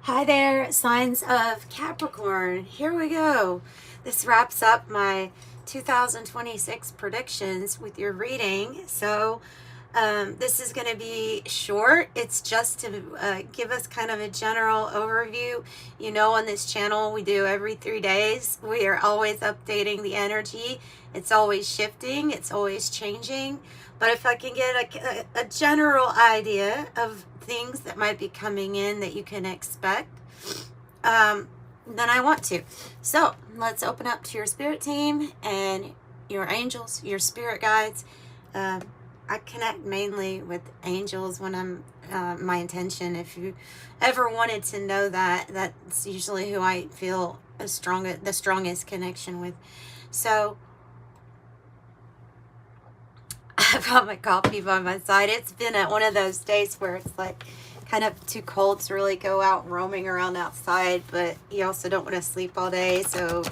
Hi there, signs of Capricorn. Here we go. This wraps up my 2026 predictions with your reading. So this is going to be short. It's just to give us kind of a general overview. You know, on this channel, we do every 3 days. We are always updating the energy. It's always shifting. It's always changing. But if I can get a general idea of things that might be coming in that you can expect, then I want to. So let's open up to your spirit team and your angels, your spirit guides. I connect mainly with angels when I'm my intention. If you ever wanted to know that, that's usually who I feel the strongest connection with. So I've got my coffee by my side. It's been one of those days where it's like kind of too cold to really go out roaming around outside, but you also don't want to sleep all day. So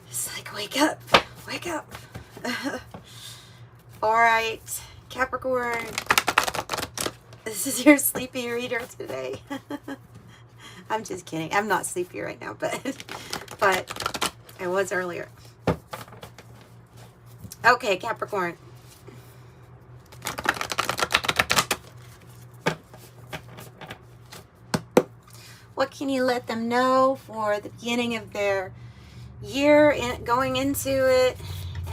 it's like, wake up, wake up. All right, Capricorn, this is your sleepy reader today. I'm just kidding. I'm not sleepy right now, but I was earlier. Okay, Capricorn. What can you let them know for the beginning of their year and going into it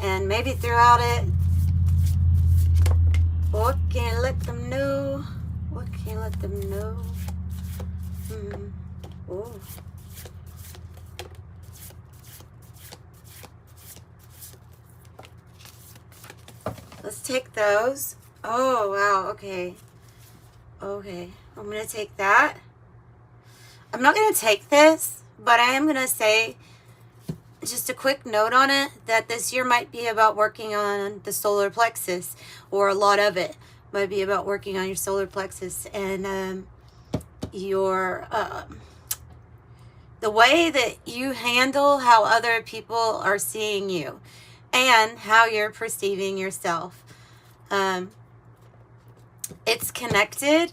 and maybe throughout it? What can you let them know? What can you let them know? Oh. Let's take those. Oh, wow. Okay. Okay. I'm going to take that. I'm not going to take this, but I am going to say just a quick note on it that this year might be about working on the solar plexus, or a lot of it might be about working on your solar plexus and your the way that you handle how other people are seeing you and how you're perceiving yourself. It's connected,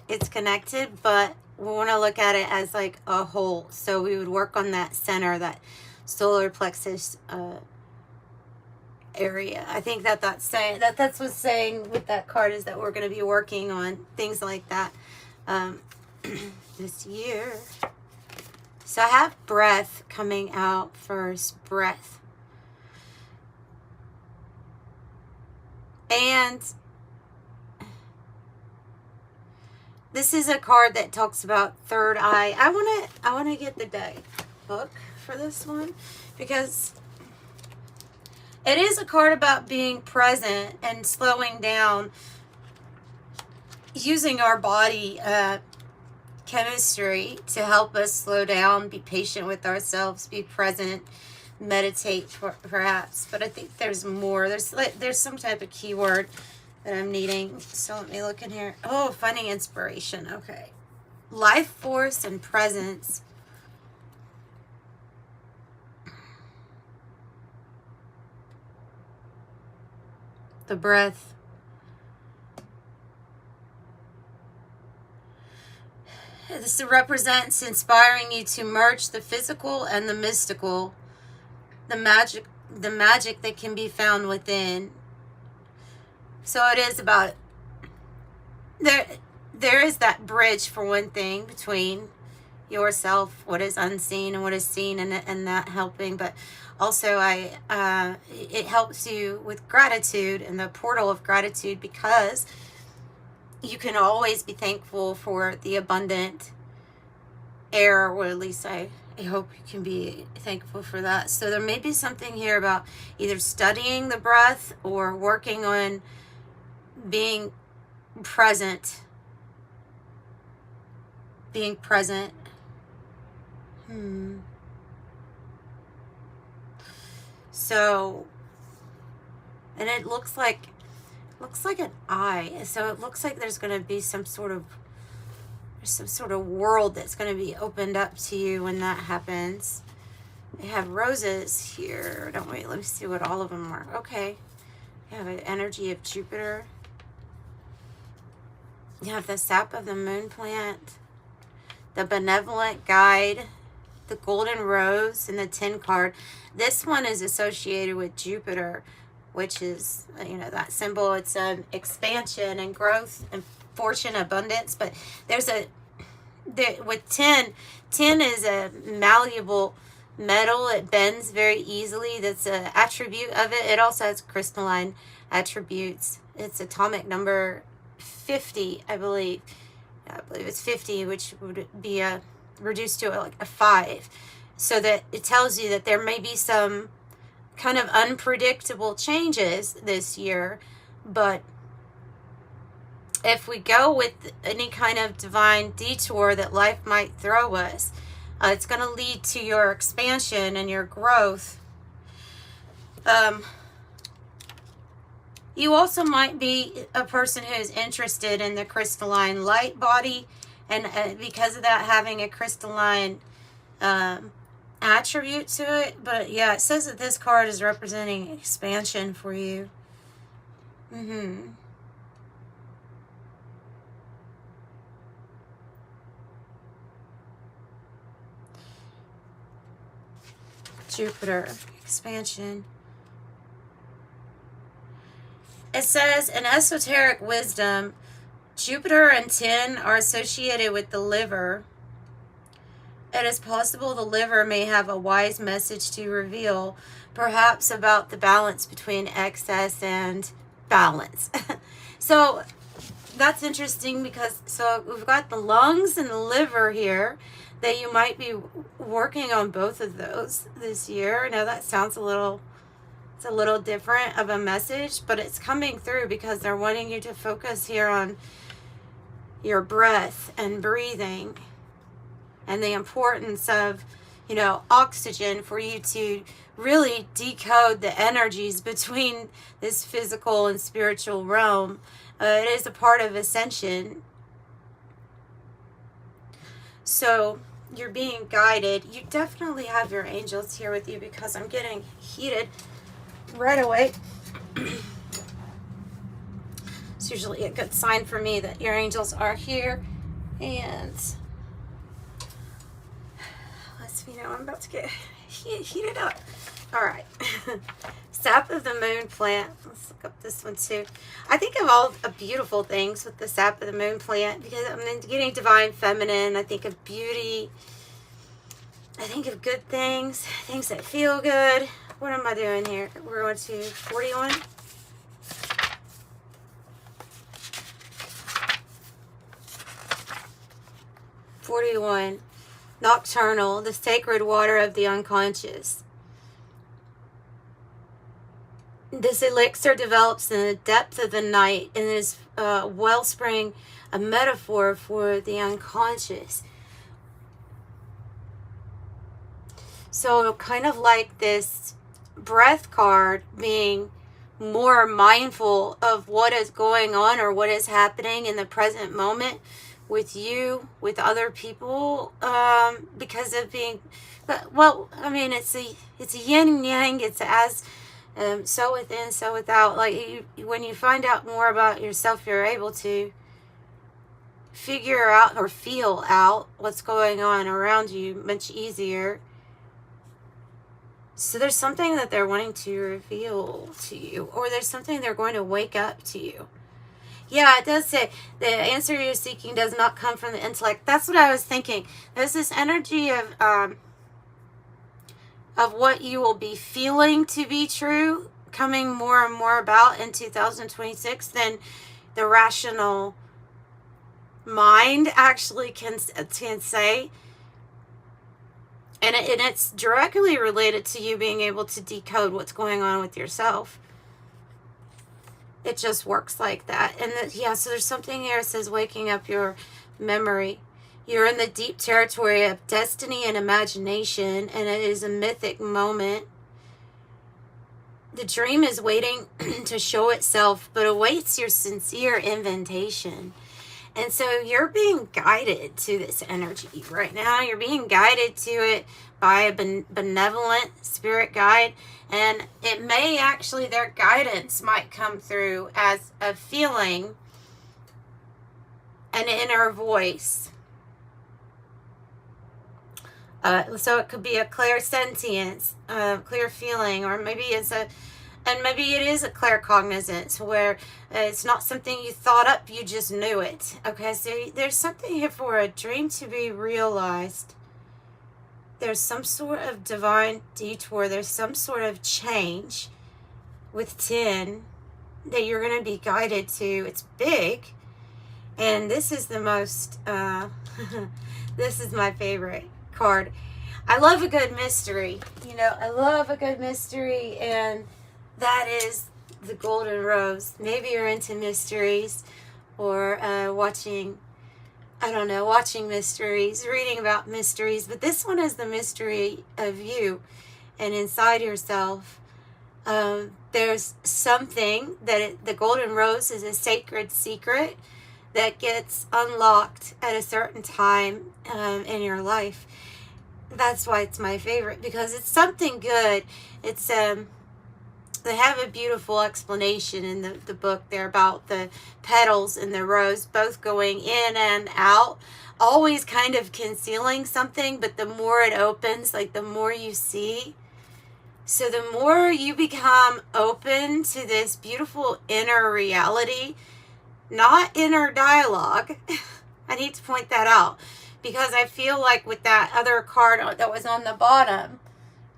but we want to look at it as like a whole. So we would work on that center, that solar plexus area. I think that's saying that's what's saying with that card, is that we're going to be working on things like that this year. So I have breath coming out first. Breath. And this is a card that talks about third eye. I want to get the deck book for this one, because it is a card about being present and slowing down, using our body chemistry to help us slow down, be patient with ourselves, be present, meditate perhaps. But I think there's more. There's some type of keyword that I'm needing. So let me look in here. Oh, finding inspiration. Okay. Life force and presence. The breath. This represents inspiring you to merge the physical and the mystical, the magic that can be found within. So it is about, there is that bridge, for one thing, between yourself, what is unseen, and what is seen, and that helping. But also it helps you with gratitude and the portal of gratitude, because you can always be thankful for the abundant air, or at least I hope you can be thankful for that. So there may be something here about either studying the breath or working on being present. Being present. So, and it looks like an eye. So it looks like there's going to be some sort of world that's going to be opened up to you when that happens. We have roses here, don't we? Let me see what all of them are. Okay. You have an energy of Jupiter. You have the sap of the moon plant, the benevolent guide, the golden rose, and the 10 card. This one is associated with Jupiter, which is, you know, that symbol. It's expansion and growth and fortune, abundance. But with 10 is a malleable metal. It bends very easily. That's an attribute of it. It also has crystalline attributes. It's atomic number 50, I believe. I believe it's 50, which would be reduced to like a 5. So that it tells you that there may be some kind of unpredictable changes this year. But if we go with any kind of divine detour that life might throw us, it's going to lead to your expansion and your growth. You also might be a person who is interested in the crystalline light body, and because of that, having a crystalline attribute to it. But yeah, it says that this card is representing expansion for you. Jupiter, expansion. It says, in esoteric wisdom, Jupiter and 10 are associated with the liver. It is possible the liver may have a wise message to reveal, perhaps about the balance between excess and balance. So that's interesting because, so we've got the lungs and the liver here, that you might be working on both of those this year. Now that sounds it's a little different of a message, but it's coming through because they're wanting you to focus here on your breath and breathing and the importance of, you know, oxygen for you to really decode the energies between this physical and spiritual realm. It is a part of ascension. So you're being guided. You definitely have your angels here with you, because I'm getting heated right away. It's usually a good sign for me that your angels are here. And I'm about to get heated up. All right. Sap of the moon plant. Let's look up this one too. I think of all beautiful things with the sap of the moon plant, because I'm getting divine feminine. I think of beauty. I think of good things that feel good. What am I doing here? We're going to 41. Nocturnal, the sacred water of the unconscious. This elixir develops in the depth of the night and is a wellspring, a metaphor for the unconscious. So kind of like this breath card, being more mindful of what is going on or what is happening in the present moment with you, with other people, because of being, well, I mean, it's a yin and yang. It's as so within, so without. Like when you find out more about yourself, you're able to figure out or feel out what's going on around you much easier. So there's something that they're wanting to reveal to you, or there's something they're going to wake up to you. Yeah, it does say the answer you're seeking does not come from the intellect. That's what I was thinking. There's this energy of what you will be feeling to be true coming more and more about in 2026 than the rational mind actually can say. And it's directly related to you being able to decode what's going on with yourself. It just works like that. And so there's something here that says waking up your memory. You're in the deep territory of destiny and imagination, and it is a mythic moment. The dream is waiting to show itself, but awaits your sincere invitation. And so you're being guided to this energy right now. You're being guided to it by a benevolent spirit guide. And it may actually, their guidance might come through as a feeling, an inner voice. So it could be a clear sentience, clear feeling, or maybe maybe it is a claircognizance where it's not something you thought up, you just knew it. Okay, so there's something here for a dream to be realized. There's some sort of divine detour. There's some sort of change with 10 that you're going to be guided to. It's big. And this is the most, this is my favorite card. I love a good mystery. You know, I love a good mystery, and that is the Golden Rose. Maybe you're into mysteries, or watching, I don't know, watching mysteries, reading about mysteries, but this one is the mystery of you and inside yourself. There's something that the Golden Rose is a sacred secret that gets unlocked at a certain time in your life. That's why it's my favorite, because it's something good. It's they have a beautiful explanation in the book there about the petals and the rose both going in and out, always kind of concealing something, but the more it opens, like the more you see. So the more you become open to this beautiful inner reality, not inner dialogue. I need to point that out, because I feel like with that other card that was on the bottom,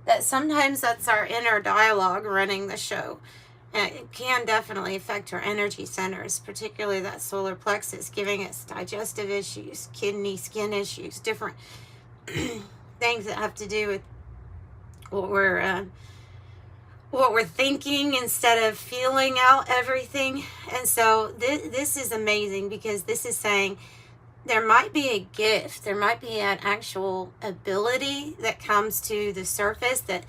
that sometimes that's our inner dialogue running the show. And it can definitely affect our energy centers, particularly that solar plexus, giving us digestive issues, kidney, skin issues, different things that have to do with what we're thinking instead of feeling out everything. And so this is amazing, because this is saying there might be a gift, there might be an actual ability that comes to the surface that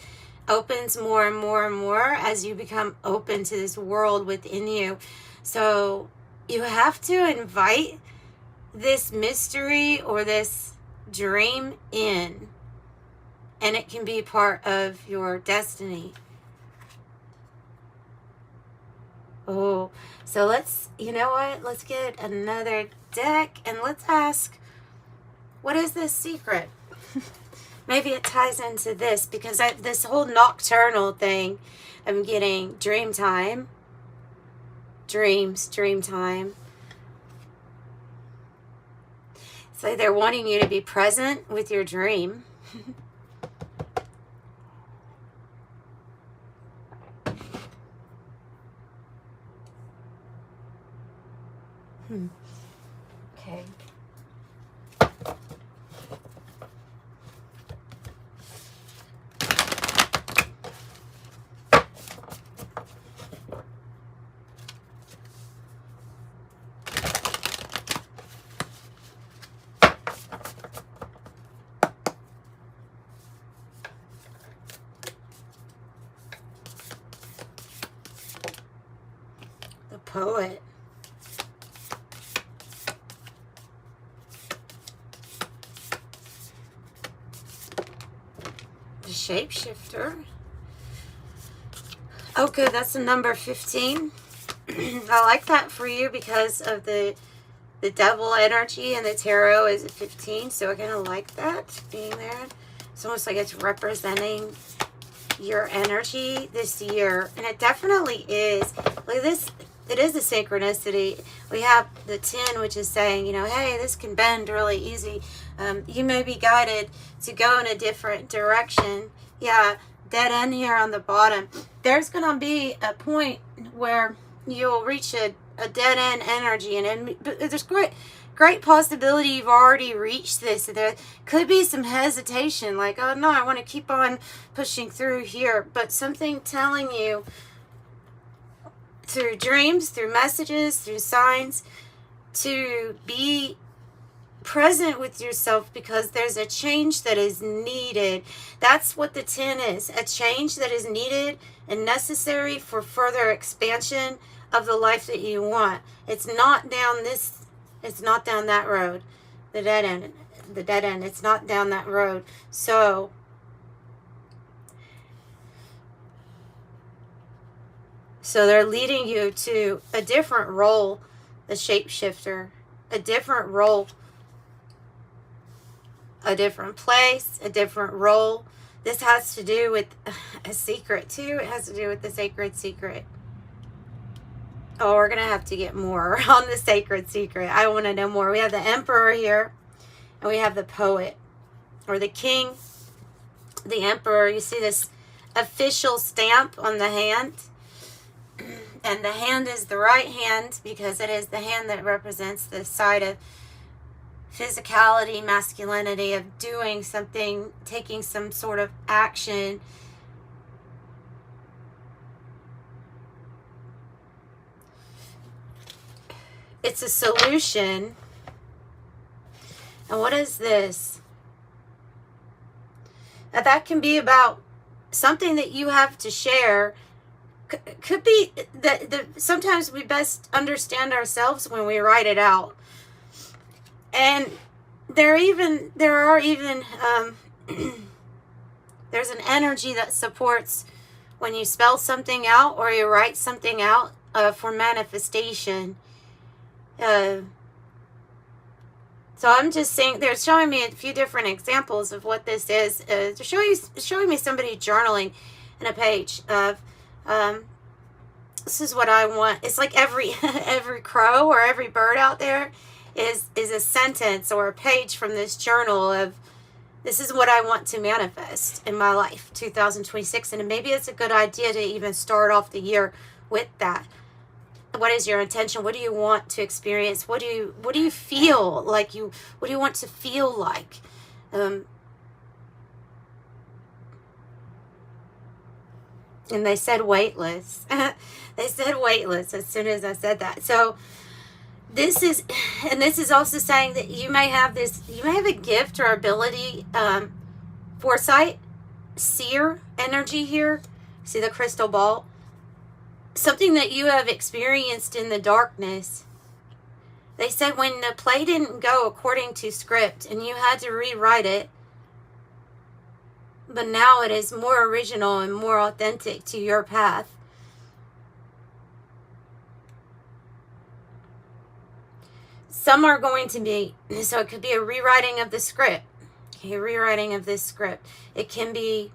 opens more and more and more as you become open to this world within you. So you have to invite this mystery or this dream in, and it can be part of your destiny. Oh, so let's, you know what? Let's get another deck and let's ask, what is this secret? Maybe it ties into this, because this whole nocturnal thing, I'm getting dream time, dreams, dream time. So they're wanting you to be present with your dream. Okay. The Poet. Shapeshifter. Oh, good. That's the number 15. I like that for you because of the devil energy, and the tarot is 15. So I kind of like that being there. It's almost like it's representing your energy this year, and it definitely is. Like this, it is a synchronicity. We have the 10, which is saying, you know, hey, this can bend really easy. You may be guided to go in a different direction. Yeah, dead end here on the bottom. There's going to be a point where you'll reach a dead end energy, and there's great possibility you've already reached this. There could be some hesitation, like, oh no, I want to keep on pushing through here, but something telling you through dreams, through messages, through signs, to be present with yourself, because there's a change that is needed. That's what the 10 is, a change that is needed and necessary for further expansion of the life that you want. It's not down this, it's not down that road, the dead end, it's not down that road. So they're leading you to a different role, the shapeshifter, a different role. a different place, a different role. This has to do with a secret too. It has to do with the sacred secret. Oh, we're going to have to get more on the sacred secret. I want to know more. We have the Emperor here, and we have the Poet, or the King, the Emperor. You see this official stamp on the hand, and the hand is the right hand because it is the hand that represents the side of physicality, masculinity, of doing something, taking some sort of action. It's a solution. And what is this? Now, that can be about something that you have to share. Could be that sometimes we best understand ourselves when we write it out. And there are even there's an energy that supports when you spell something out or you write something out for manifestation. So I'm just saying, they're showing me a few different examples of what this is. They're showing me somebody journaling in a page of, this is what I want. It's like every crow or every bird out there is a sentence or a page from this journal of, this is what I want to manifest in my life, 2026. And maybe it's a good idea to even start off the year with that. What is your intention? What do you want to experience? What do you feel like what do you want to feel like? And they said weightless. They said weightless as soon as I said that. So this is also saying that you may have a gift or ability, foresight, seer energy here. See the crystal ball? Something that you have experienced in the darkness. They said when the play didn't go according to script and you had to rewrite it, but now it is more original and more authentic to your path. Some are going to be, so it could be a rewriting of the script. Okay, rewriting of this script. It can be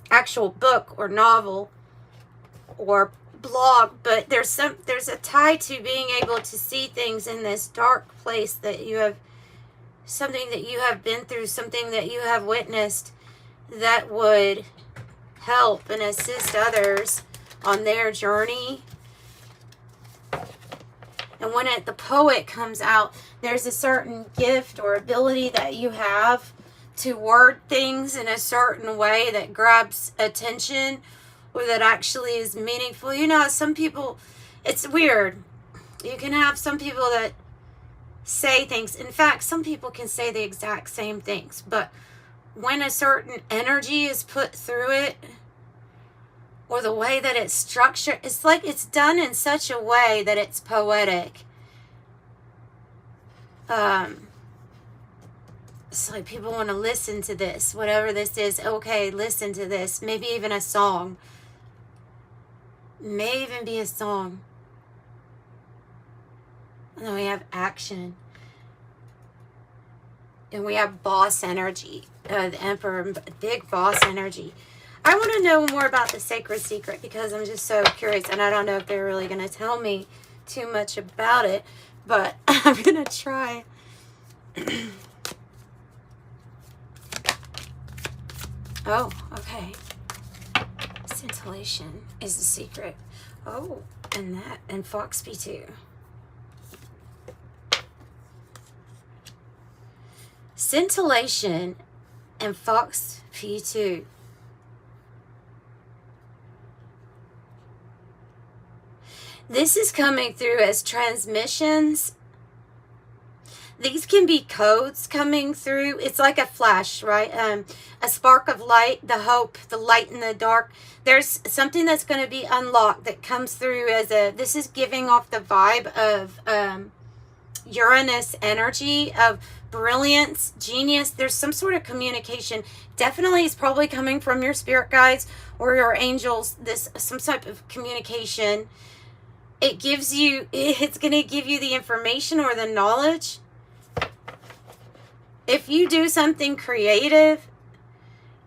actual book or novel or blog, but there's a tie to being able to see things in this dark place that you have, something that you have been through, something that you have witnessed that would help and assist others on their journey. And when the Poet comes out, there's a certain gift or ability that you have to word things in a certain way that grabs attention, or that actually is meaningful. You know, some people, it's weird. You can have some people that say things. In fact, some people can say the exact same things. But when a certain energy is put through it, or the way that it's structured, it's like it's done in such a way that it's poetic. It's like people want to listen to this. Whatever this is, okay, listen to this. Maybe even a song. May even be a song. And then we have action. And we have boss energy. The Emperor, big boss energy. I want to know more about the sacred secret because I'm just so curious. And I don't know if they're really going to tell me too much about it. But I'm going to try. Oh, okay. Scintillation is the secret. Oh, and Fox P2. Scintillation and Fox P2. This is coming through as transmissions. These can be codes coming through. It's like a flash, right? A spark of light, the hope, the light in the dark. There's something that's going to be unlocked that comes through as this is giving off the vibe of Uranus energy, of brilliance, genius. There's some sort of communication. Definitely it's probably coming from your spirit guides or your angels. Some type of communication. It's going to give you the information or the knowledge if you do something creative,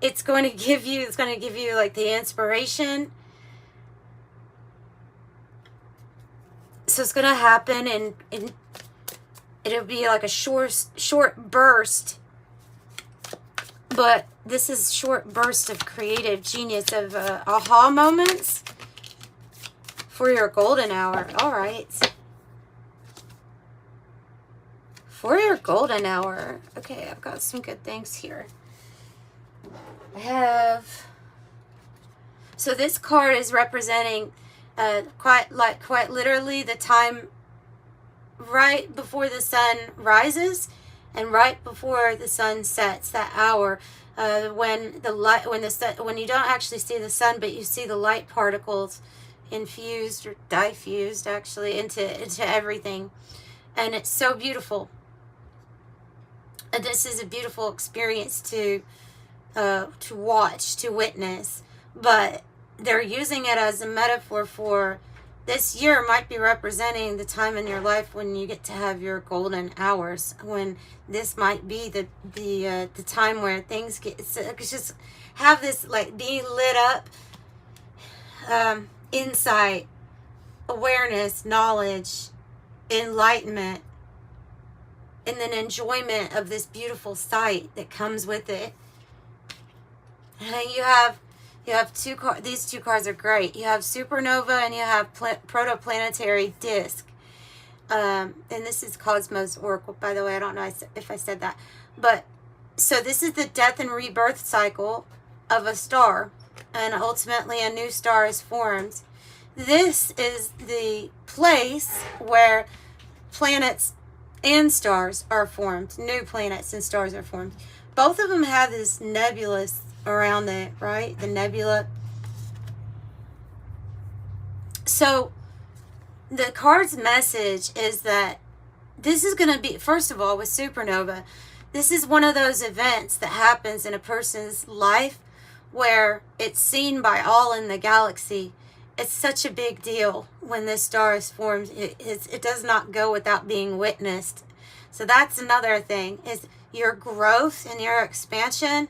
it's going to give you like the inspiration. So it's going to happen, and it'll be like a short burst. But this is short burst of creative genius, of aha moments for your golden hour. All right. For your golden hour. Okay, I've got some good things here. I have... So this card is representing quite literally the time right before the sun rises and right before the sun sets, that hour when you don't actually see the sun, but you see the light particles infused or diffused actually into everything, and it's so beautiful. And this is a beautiful experience to watch, to witness, but they're using it as a metaphor for this year might be representing the time in your life when you get to have your golden hours, when this might be the time where things get, just have this like being lit up, insight, awareness, knowledge, enlightenment, and then enjoyment of this beautiful sight that comes with it. And you have two cards. These two cards are great. You have supernova and you have protoplanetary disk. And this is Cosmos Oracle, by the way. I don't know if I said that. But so this is the death and rebirth cycle of a star, and ultimately a new star is formed. This is the place where planets and stars are formed. New planets and stars are formed. Both of them have this nebulous around it, right? The nebula. So the card's message is that this is going to be, first of all, with supernova, this is one of those events that happens in a person's life where it's seen by all in the galaxy. It's such a big deal when this star is formed. It does not go without being witnessed. So that's another thing, is your growth and your expansion.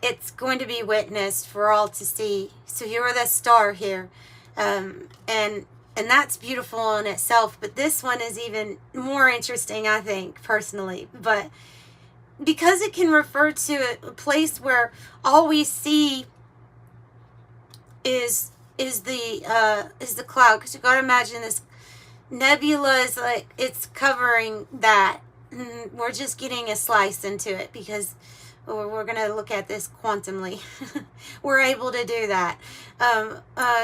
It's going to be witnessed for all to see. So you're the star here. And that's beautiful in itself. But this one is even more interesting, I think, personally. But because it can refer to a place where all we see is the cloud. Because you got to imagine this nebula is like, it's covering that. And we're just getting a slice into it because we're going to look at this quantumly. We're able to do that.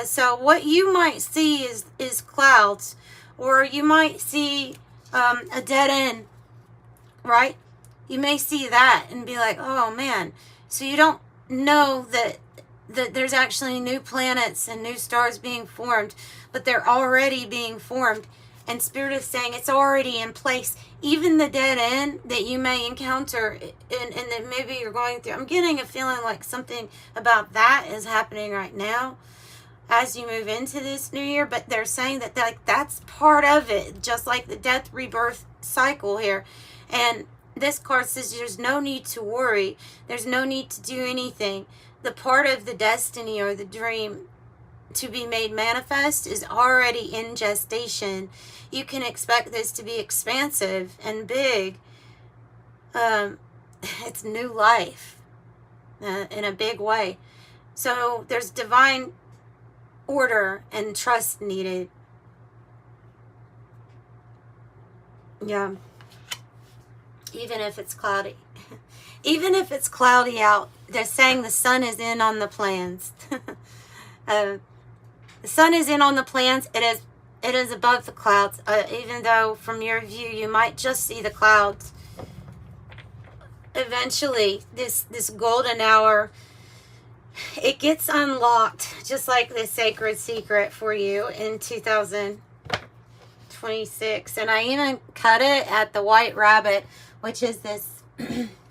So what you might see is clouds, or you might see a dead end, right? You may see that and be like, oh man. So you don't know that there's actually new planets and new stars being formed, but they're already being formed. And Spirit is saying it's already in place. Even the dead end that you may encounter and that maybe you're going through. I'm getting a feeling like something about that is happening right now as you move into this new year. But they're saying that that's part of it, just like the death rebirth cycle here. And this card says there's no need to worry. There's no need to do anything. The part of the destiny or the dream to be made manifest is already in gestation. You can expect this to be expansive and big. It's new life in a big way. So there's divine order and trust needed. Yeah. Even if it's cloudy. Even if it's cloudy out, they're saying the sun is in on the plans. The sun is in on the plans. It is above the clouds. Even though from your view you might just see the clouds. Eventually, this golden hour, it gets unlocked, just like the sacred secret for you in 2026. And I even cut it at the White Rabbit, which is this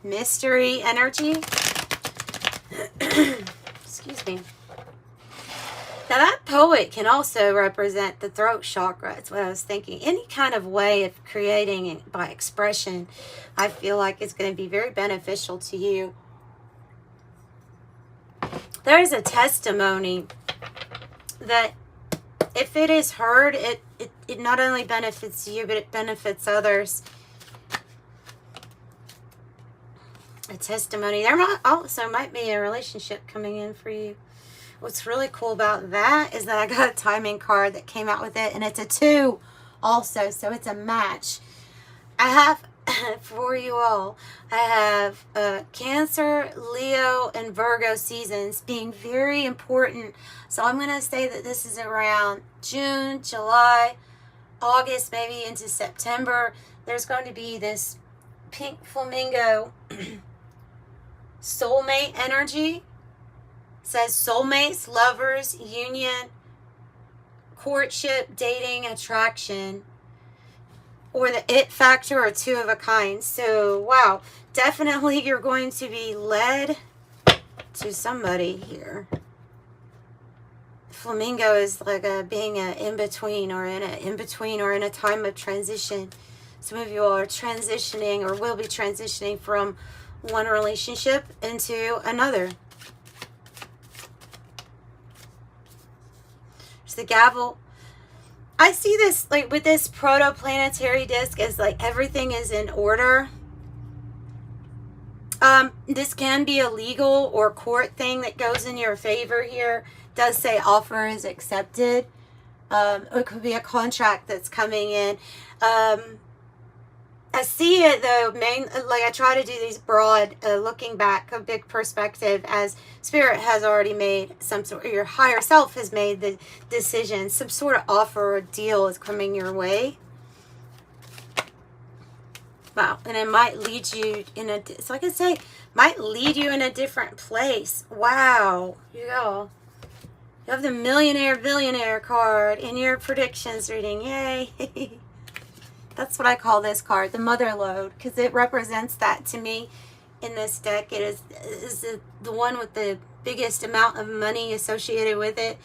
mystery energy. Excuse me. Now that poet can also represent the throat chakra. That's what I was thinking. Any kind of way of creating by expression, I feel like is going to be very beneficial to you. There's a testimony that if it is heard, it not only benefits you, but it benefits others. A testimony. There might be a relationship coming in for you. What's really cool about that is that I got a timing card that came out with it, and it's a 2 also, so it's a match. I have, for you all, I have Cancer, Leo, and Virgo seasons being very important. So I'm going to say that this is around June, July, August, maybe into September. There's going to be this pink flamingo soulmate energy. Says soulmates, lovers, union, courtship, dating, attraction, or the it factor, or 2 of a kind. So, wow, definitely you're going to be led to somebody here. Flamingo is like being an in-between, or in a time of transition. Some of you all are transitioning or will be transitioning from one relationship into another. The gavel. I see this like with this protoplanetary disc as like everything is in order. This can be a legal or court thing that goes in your favor here. It does say offer is accepted. It could be a contract that's coming in. I see it though, like I try to do these broad, looking back, a big perspective, as Spirit has already made some sort, or your higher self has made the decision. Some sort of offer or deal is coming your way. Wow, and it might lead you in a, so I can say, might lead you in a different place. Wow, you have the millionaire-billionaire card in your predictions reading. Yay! That's what I call this card, the mother lode, because it represents that to me in this deck. It is the one with the biggest amount of money associated with it.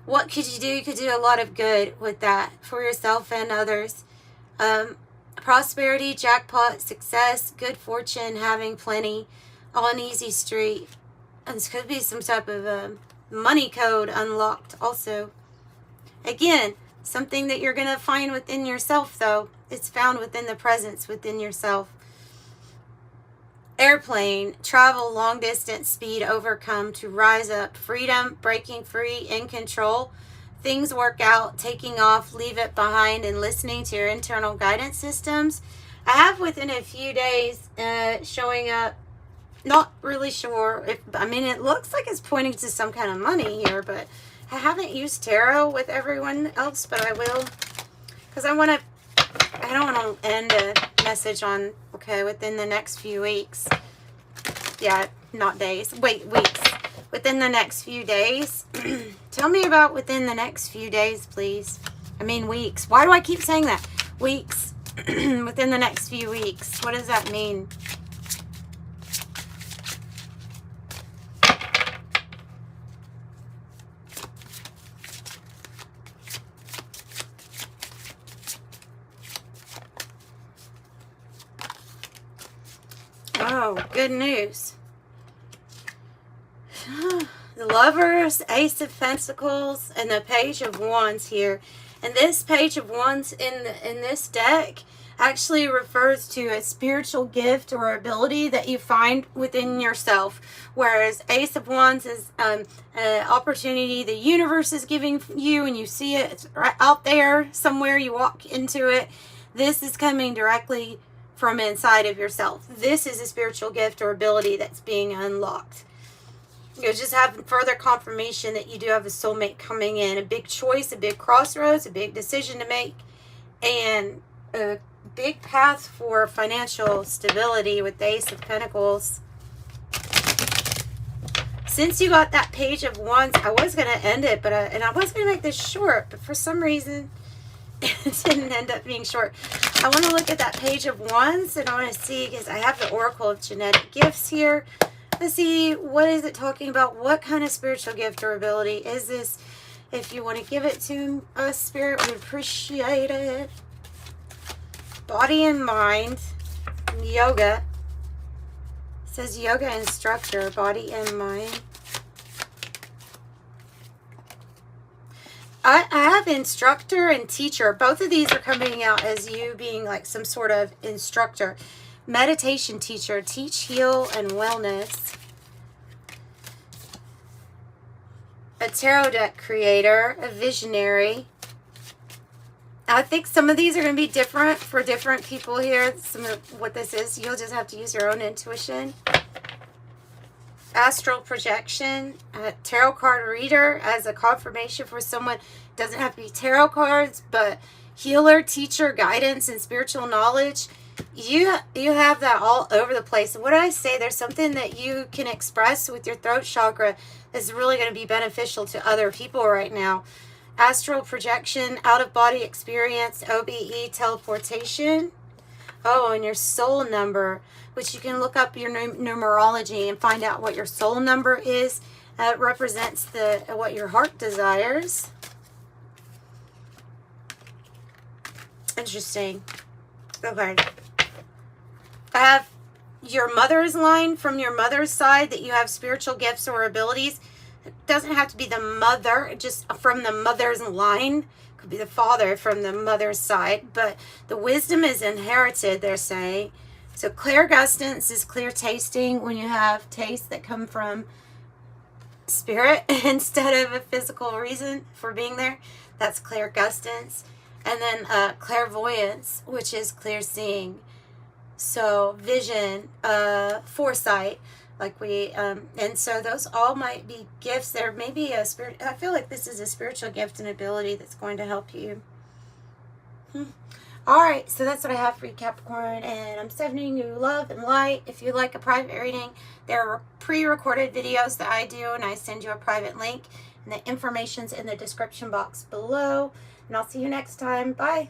What could you do? You could do a lot of good with that for yourself and others. Prosperity, jackpot, success, good fortune, having plenty, on easy street. And this could be some type of money code unlocked also. Again, something that you're going to find within yourself, though. It's found within the presence within yourself. Airplane, travel long distance, speed, overcome, to rise up, freedom, breaking free, in control. Things work out, taking off, leave it behind, and listening to your internal guidance systems. I have within a few days showing up. Not really sure if, I mean, it looks like it's pointing to some kind of money here, but I haven't used tarot with everyone else, but I will, because I don't want to end a message on, okay, within the next few weeks. Yeah, not days. Wait, weeks. Within the next few days. Tell me about within the next few days, please. I mean weeks. Why do I keep saying that? Weeks. Within the next few weeks. What does that mean? Oh, good news. The Lovers, Ace of Pentacles, and the Page of Wands here. And this Page of Wands in this deck actually refers to a spiritual gift or ability that you find within yourself. Whereas Ace of Wands is an opportunity the universe is giving you, and you see it. It's right out there somewhere. You walk into it. This is coming directly from inside of yourself. This is a spiritual gift or ability that's being unlocked. You just have further confirmation that you do have a soulmate coming in. A big choice, a big crossroads, a big decision to make, and a big path for financial stability with the Ace of Pentacles. Since you got that Page of Wands, I was going to end it, but I was going to make this short, but for some reason it didn't end up being short. I want to look at that Page of Wands, and I want to see, because I have the Oracle of Genetic Gifts here. Let's see, what is it talking about? What kind of spiritual gift or ability is this? If you want to give it to us, Spirit, we appreciate it. Body and mind, yoga. It says yoga instructor, body and mind. I have instructor and teacher. Both of these are coming out as you being like some sort of instructor. Meditation teacher, teach, heal, and wellness. A tarot deck creator, a visionary. I think some of these are going to be different for different people here. Some of what this is, you'll just have to use your own intuition. Astral projection, a tarot card reader as a confirmation for someone. Doesn't have to be tarot cards, but healer, teacher, guidance, and spiritual knowledge. You have that all over the place. And what I say, there's something that you can express with your throat chakra that's really going to be beneficial to other people right now. Astral projection, out-of-body experience, OBE, teleportation. Oh, and your soul number, which you can look up your numerology and find out what your soul number is. It represents what your heart desires. Interesting. Okay. I have your mother's line from your mother's side, that you have spiritual gifts or abilities. It doesn't have to be the mother, just from the mother's line. Could be the father from the mother's side, but the wisdom is inherited, they're saying. So clairgustance is clear tasting, when you have tastes that come from spirit instead of a physical reason for being there. That's clairgustance. And then clairvoyance, which is clear seeing. So vision, foresight, like and so those all might be gifts. There may be a spirit. I feel like this is a spiritual gift and ability that's going to help you. All right, so that's what I have for you, Capricorn, and I'm sending you love and light. If you like a private reading, there are pre-recorded videos that I do, and I send you a private link, and the information's in the description box below. And I'll see you next time. Bye.